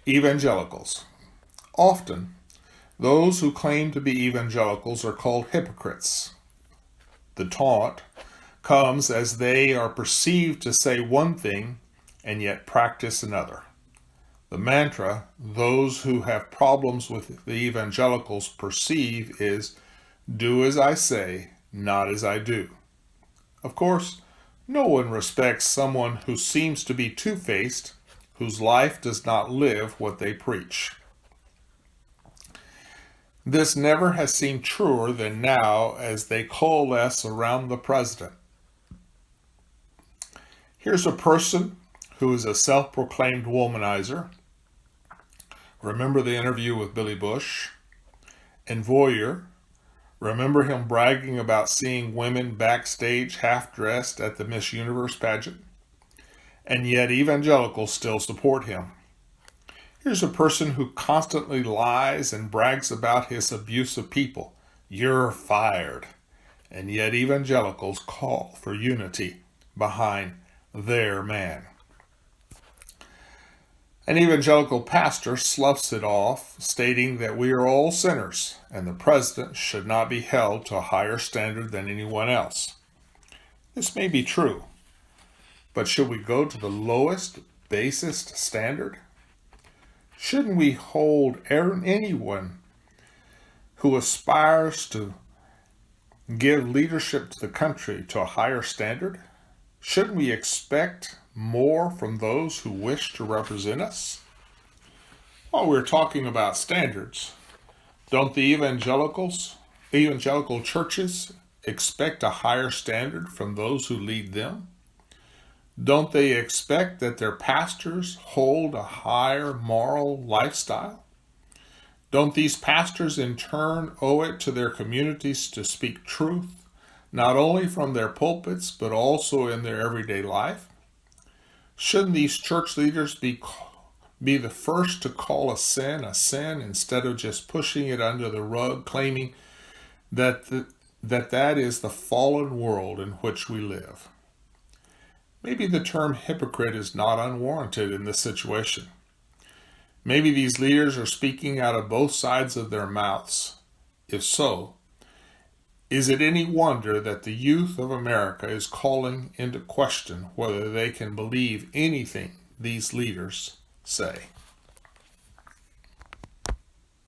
Evangelicals. Often, those who claim to be evangelicals are called hypocrites. The taunt comes as they are perceived to say one thing and yet practice another. The mantra those who have problems with the evangelicals perceive is, do as I say, not as I do. Of course, no one respects someone who seems to be two-faced, whose life does not live what they preach. This never has seemed truer than now as they coalesce around the president. Here's a person who is a self-proclaimed womanizer. Remember the interview with Billy Bush? And voyeur. Remember him bragging about seeing women backstage half-dressed at the Miss Universe pageant? And yet evangelicals still support him. Here's a person who constantly lies and brags about his abuse of people. You're fired. And yet evangelicals call for unity behind their man. An evangelical pastor sloughs it off, stating that we are all sinners and the president should not be held to a higher standard than anyone else. This may be true, but should we go to the lowest, basest standard? Shouldn't we hold anyone who aspires to give leadership to the country to a higher standard? Shouldn't we expect more from those who wish to represent us? While we're talking about standards, don't the evangelical churches expect a higher standard from those who lead them? Don't they expect that their pastors hold a higher moral lifestyle? Don't these pastors in turn owe it to their communities to speak truth, not only from their pulpits, but also in their everyday life? Shouldn't these church leaders be the first to call a sin instead of just pushing it under the rug, claiming that that is the fallen world in which we live? Maybe the term hypocrite is not unwarranted in this situation. Maybe these leaders are speaking out of both sides of their mouths. If so, is it any wonder that the youth of America is calling into question whether they can believe anything these leaders say?